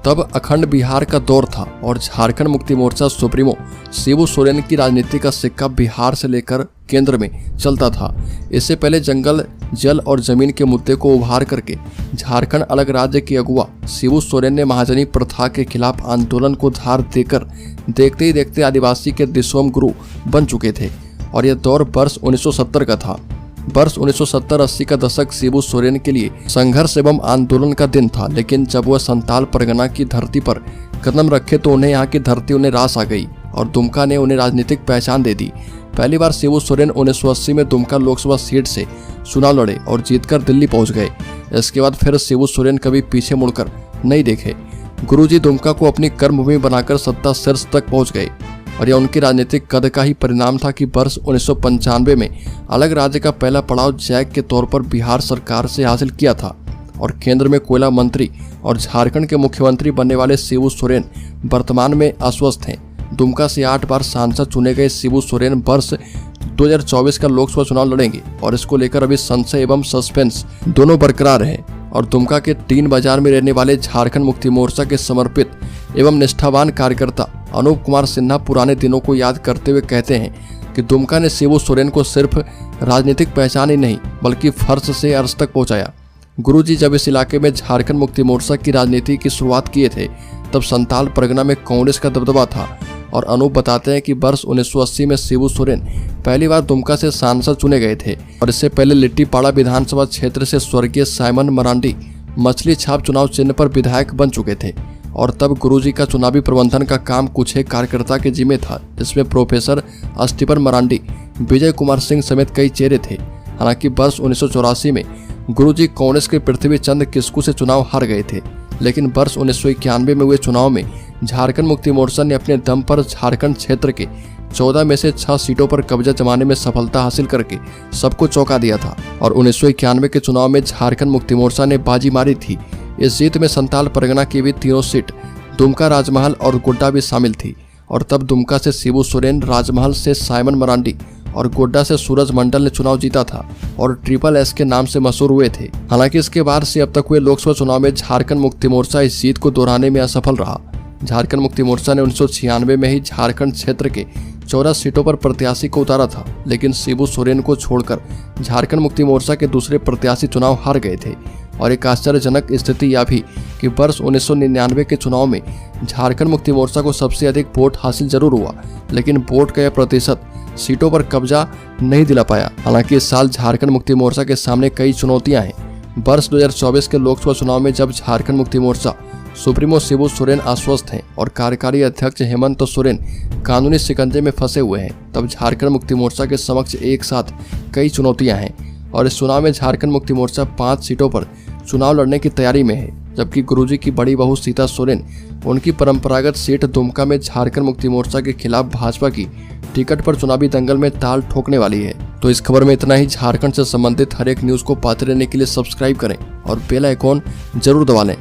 तब अखंड बिहार का दौर था और झारखंड मुक्ति मोर्चा सुप्रीमो शिबू सोरेन की राजनीति का सिक्का बिहार से लेकर केंद्र में चलता था। इससे पहले जंगल, जल और जमीन के मुद्दे को उभार करके झारखंड अलग राज्य के अगुवा शिबू सोरेन ने महाजनी प्रथा के खिलाफ आंदोलन को धार देकर देखते ही देखते आदिवासी के दिशोम गुरु बन चुके थे। और यह दौर वर्ष 1970 का था। वर्ष 1970-80 का दशक शिबू सोरेन के लिए संघर्ष एवं आंदोलन का दिन था। लेकिन जब वह संताल परगना की धरती पर कदम रखे तो उन्हें यहाँ की धरती उन्हें रास आ गई और दुमका ने उन्हें राजनीतिक पहचान दे दी। पहली बार शिबू सोरेन 1980 में दुमका लोकसभा सीट से चुनाव लड़े और जीतकर दिल्ली पहुंच गए। इसके बाद फिर शिबू सोरेन कभी पीछे मुड़कर नहीं देखे। गुरुजी दुमका को अपनी कर्मभूमि बनाकर सत्ता शीर्ष तक पहुंच गए और यह उनकी राजनीतिक कद का ही परिणाम था कि वर्ष 1995 में अलग राज्य का पहला पड़ाव जैक के तौर पर बिहार सरकार से हासिल किया था और केंद्र में कोयला मंत्री और झारखंड के मुख्यमंत्री बनने वाले शिबू सोरेन वर्तमान में अस्वस्थ हैं। दुमका से 8 बार सांसद चुने गए शिबू सोरेन वर्ष 2024 का लोकसभा चुनाव लड़ेंगे और इसको लेकर अभी संशय एवं सस्पेंस दोनों बरकरार है। और दुमका के 3 बाजार में रहने वाले झारखंड मुक्ति मोर्चा के समर्पित एवं निष्ठावान कार्यकर्ता अनूप कुमार सिन्हा पुराने दिनों को याद करते हुए कहते हैं कि दुमका ने शिबू सोरेन को सिर्फ राजनीतिक पहचान ही नहीं बल्कि फर्श से अर्श तक पहुंचाया। गुरुजी जब इस इलाके में झारखंड मुक्ति मोर्चा की राजनीति की शुरुआत किए थे तब संताल परगना में कांग्रेस का दबदबा था। और अनूप बताते हैं कि वर्ष 1980 में शिबू सोरेन पहली बार दुमका से सांसद चुने गए थे और इससे पहले लिट्टीपाड़ा विधानसभा क्षेत्र से स्वर्गीय साइमन मरांडी मछली छाप चुनाव चिन्ह पर विधायक बन चुके थे। और तब गुरुजी का चुनावी प्रबंधन का काम कुछ एक कार्यकर्ता के जिम्मे था, जिसमें प्रोफेसर स्टीफन मरांडी, विजय कुमार सिंह समेत कई चेहरे थे। हालांकि वर्ष 1984 में गुरुजी कांग्रेस के पृथ्वी चंद किस्कू से चुनाव हार गए थे। लेकिन वर्ष 1991 में हुए चुनाव में झारखंड मुक्ति मोर्चा ने अपने दम पर झारखंड क्षेत्र के 14 में से 6 सीटों पर कब्जा जमाने में सफलता हासिल करके सबको चौंका दिया था। और 1991 के चुनाव में झारखंड मुक्ति मोर्चा ने बाजी मारी थी। इस जीत में संताल परगना की भी तीनों सीट दुमका, राजमहल और गोड्डा भी शामिल थी। और तब दुमका से शिबू सोरेन, राजमहल से साइमन मरांडी और गोड्डा से सूरज मंडल ने चुनाव जीता था और ट्रिपल एस के नाम से मशहूर हुए थे। हालांकि इसके बाद से अब तक हुए लोकसभा चुनाव में झारखंड मुक्ति मोर्चा इस जीत को दोहराने में असफल रहा। झारखंड मुक्ति मोर्चा ने 1996 में ही झारखंड क्षेत्र के 14 सीटों पर प्रत्याशी को उतारा था। लेकिन शिबू सोरेन को छोड़कर झारखंड मुक्ति मोर्चा के दूसरे प्रत्याशी चुनाव हार गए थे। और एक आश्चर्यजनक स्थिति यह भी कि वर्ष 1999 के चुनाव में झारखंड मुक्ति मोर्चा को सबसे अधिक वोट हासिल जरूर हुआ, लेकिन वोट का यह प्रतिशत सीटों पर कब्जा नहीं दिला पाया। हालांकि इस साल झारखंड मुक्ति मोर्चा के सामने कई चुनौतियां हैं। वर्ष 2024 के लोकसभा चुनाव में जब झारखंड मुक्ति मोर्चा सुप्रीमो शिबू सोरेन आश्वस्त हैं और कार्यकारी अध्यक्ष हेमंत सोरेन कानूनी शिकंजे में फंसे हुए हैं, तब झारखंड मुक्ति मोर्चा के समक्ष एक साथ कई चुनौतियां हैं। और इस चुनाव में झारखंड मुक्ति मोर्चा 5 सीटों पर चुनाव लड़ने की तैयारी में है, जबकि गुरुजी की बड़ी बहू सीता सोरेन उनकी परंपरागत सीट दुमका में झारखंड मुक्ति मोर्चा के खिलाफ भाजपा की टिकट पर चुनावी दंगल में ताल ठोकने वाली है। तो इस खबर में इतना ही। झारखंड से संबंधित हर एक न्यूज को पाते रहने के लिए सब्सक्राइब करें और बेल आइकॉन जरूर दबा लें।